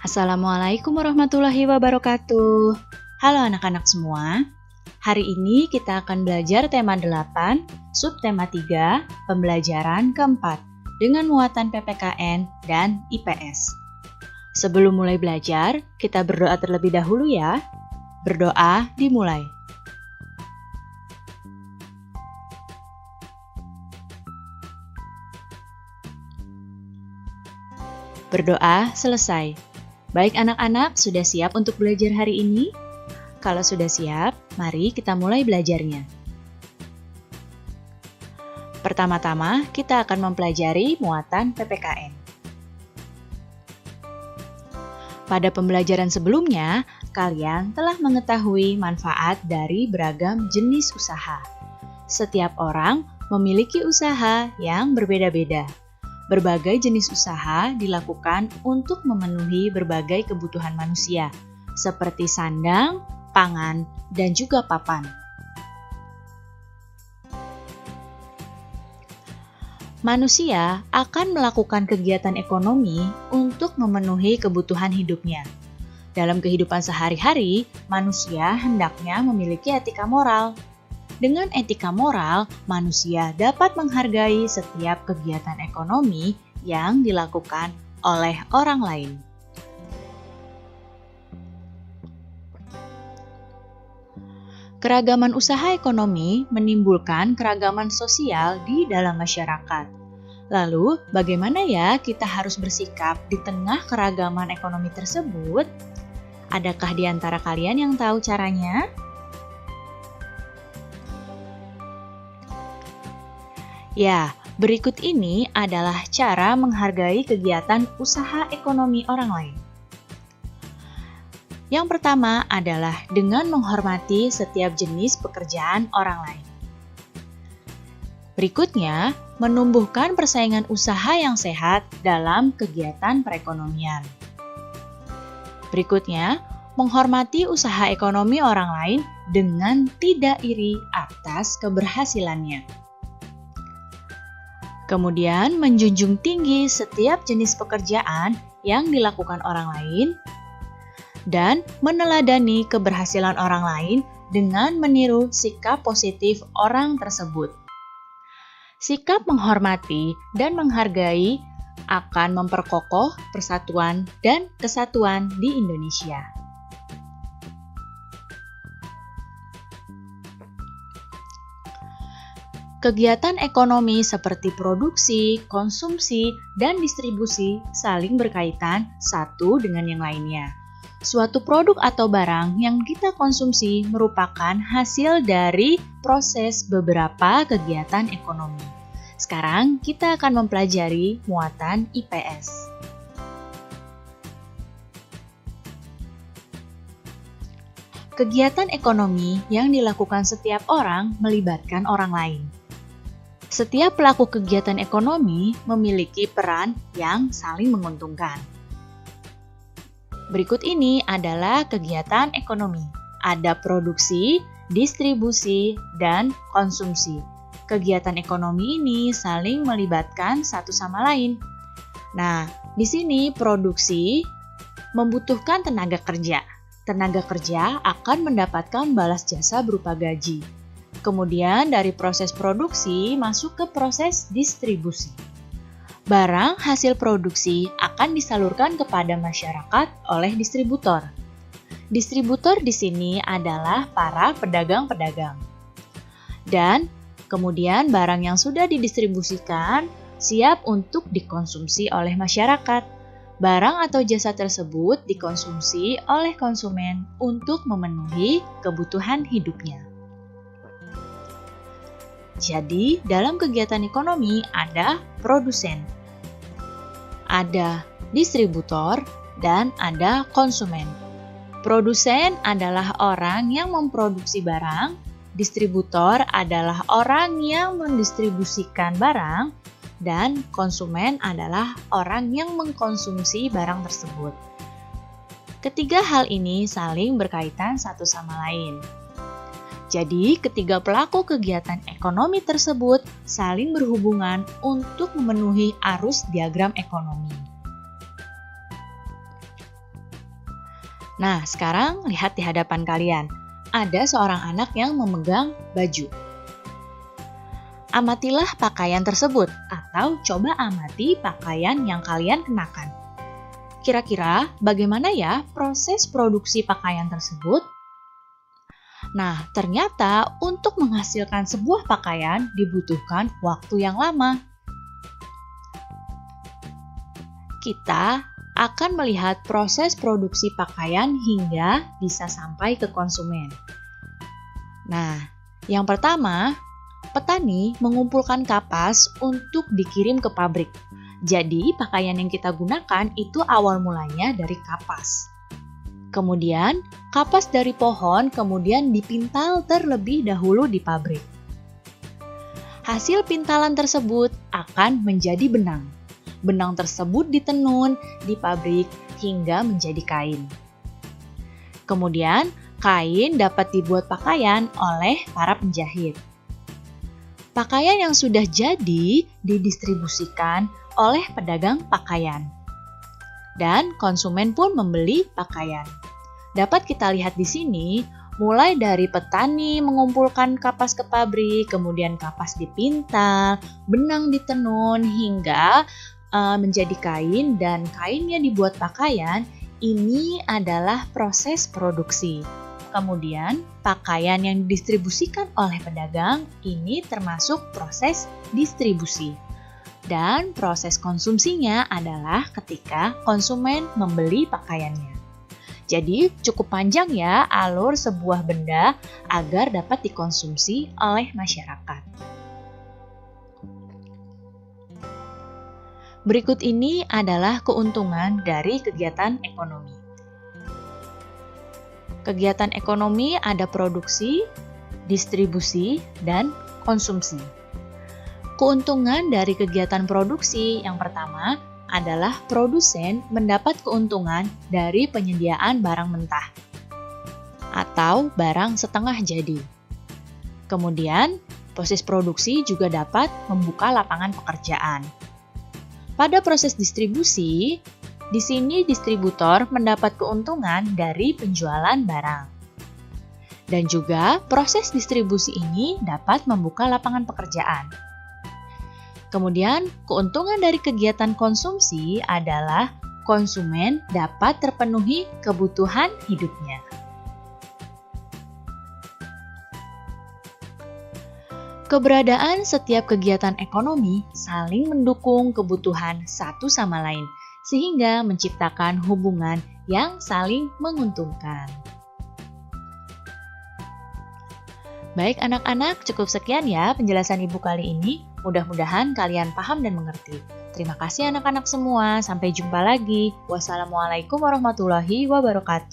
Assalamualaikum warahmatullahi wabarakatuh. Halo anak-anak semua. Hari ini kita akan belajar tema 8, subtema 3, pembelajaran keempat dengan muatan PPKN dan IPS. Sebelum mulai belajar, kita berdoa terlebih dahulu ya. Berdoa dimulai. Berdoa selesai. Baik anak-anak, sudah siap untuk belajar hari ini? Kalau sudah siap, mari kita mulai belajarnya. Pertama-tama, kita akan mempelajari muatan PPKN. Pada pembelajaran sebelumnya, kalian telah mengetahui manfaat dari beragam jenis usaha. Setiap orang memiliki usaha yang berbeda-beda. Berbagai jenis usaha dilakukan untuk memenuhi berbagai kebutuhan manusia, seperti sandang, pangan, dan juga papan. Manusia akan melakukan kegiatan ekonomi untuk memenuhi kebutuhan hidupnya. Dalam kehidupan sehari-hari, manusia hendaknya memiliki etika moral. Dengan etika moral, manusia dapat menghargai setiap kegiatan ekonomi yang dilakukan oleh orang lain. Keragaman usaha ekonomi menimbulkan keragaman sosial di dalam masyarakat. Lalu, bagaimana ya kita harus bersikap di tengah keragaman ekonomi tersebut? Adakah di antara kalian yang tahu caranya? Ya, berikut ini adalah cara menghargai kegiatan usaha ekonomi orang lain. Yang pertama adalah dengan menghormati setiap jenis pekerjaan orang lain. Berikutnya, menumbuhkan persaingan usaha yang sehat dalam kegiatan perekonomian. Berikutnya, menghormati usaha ekonomi orang lain dengan tidak iri atas keberhasilannya. Kemudian, menjunjung tinggi setiap jenis pekerjaan yang dilakukan orang lain dan meneladani keberhasilan orang lain dengan meniru sikap positif orang tersebut. Sikap menghormati dan menghargai akan memperkokoh persatuan dan kesatuan di Indonesia. Kegiatan ekonomi seperti produksi, konsumsi, dan distribusi saling berkaitan satu dengan yang lainnya. Suatu produk atau barang yang kita konsumsi merupakan hasil dari proses beberapa kegiatan ekonomi. Sekarang kita akan mempelajari muatan IPS. Kegiatan ekonomi yang dilakukan setiap orang melibatkan orang lain. Setiap pelaku kegiatan ekonomi memiliki peran yang saling menguntungkan. Berikut ini adalah kegiatan ekonomi. Ada produksi, distribusi, dan konsumsi. Kegiatan ekonomi ini saling melibatkan satu sama lain. Nah, di sini produksi membutuhkan tenaga kerja. Tenaga kerja akan mendapatkan balas jasa berupa gaji. Kemudian dari proses produksi masuk ke proses distribusi. Barang hasil produksi akan disalurkan kepada masyarakat oleh distributor. Distributor di sini adalah para pedagang-pedagang. Dan kemudian barang yang sudah didistribusikan siap untuk dikonsumsi oleh masyarakat. Barang atau jasa tersebut dikonsumsi oleh konsumen untuk memenuhi kebutuhan hidupnya. Jadi, dalam kegiatan ekonomi ada produsen, ada distributor, dan ada konsumen. Produsen adalah orang yang memproduksi barang, distributor adalah orang yang mendistribusikan barang, dan konsumen adalah orang yang mengkonsumsi barang tersebut. Ketiga hal ini saling berkaitan satu sama lain. Jadi, ketiga pelaku kegiatan ekonomi tersebut saling berhubungan untuk memenuhi arus diagram ekonomi. Nah, sekarang lihat di hadapan kalian. Ada seorang anak yang memegang baju. Amatilah pakaian tersebut atau coba amati pakaian yang kalian kenakan. Kira-kira bagaimana ya proses produksi pakaian tersebut? Nah, ternyata untuk menghasilkan sebuah pakaian dibutuhkan waktu yang lama. Kita akan melihat proses produksi pakaian hingga bisa sampai ke konsumen. Nah, yang pertama, petani mengumpulkan kapas untuk dikirim ke pabrik. Jadi, pakaian yang kita gunakan itu awal mulanya dari kapas. Kemudian, kapas dari pohon kemudian dipintal terlebih dahulu di pabrik. Hasil pintalan tersebut akan menjadi benang. Benang tersebut ditenun di pabrik hingga menjadi kain. Kemudian, kain dapat dibuat pakaian oleh para penjahit. Pakaian yang sudah jadi didistribusikan oleh pedagang pakaian. Dan konsumen pun membeli pakaian. Dapat kita lihat di sini, mulai dari petani mengumpulkan kapas ke pabrik, kemudian kapas dipintal, benang ditenun, hingga menjadi kain dan kainnya dibuat pakaian. Ini adalah proses produksi. Kemudian, pakaian yang didistribusikan oleh pedagang ini termasuk proses distribusi. Dan proses konsumsinya adalah ketika konsumen membeli pakaiannya. Jadi, cukup panjang ya alur sebuah benda agar dapat dikonsumsi oleh masyarakat. Berikut ini adalah keuntungan dari kegiatan ekonomi. Kegiatan ekonomi ada produksi, distribusi, dan konsumsi. Keuntungan dari kegiatan produksi yang pertama adalah produsen mendapat keuntungan dari penyediaan barang mentah atau barang setengah jadi. Kemudian, proses produksi juga dapat membuka lapangan pekerjaan. Pada proses distribusi, di sini distributor mendapat keuntungan dari penjualan barang. Dan juga proses distribusi ini dapat membuka lapangan pekerjaan. Kemudian, keuntungan dari kegiatan konsumsi adalah konsumen dapat terpenuhi kebutuhan hidupnya. Keberadaan setiap kegiatan ekonomi saling mendukung kebutuhan satu sama lain, sehingga menciptakan hubungan yang saling menguntungkan. Baik anak-anak, cukup sekian ya penjelasan Ibu kali ini. Mudah-mudahan kalian paham dan mengerti. Terima kasih anak-anak semua. Sampai jumpa lagi. Wassalamualaikum warahmatullahi wabarakatuh.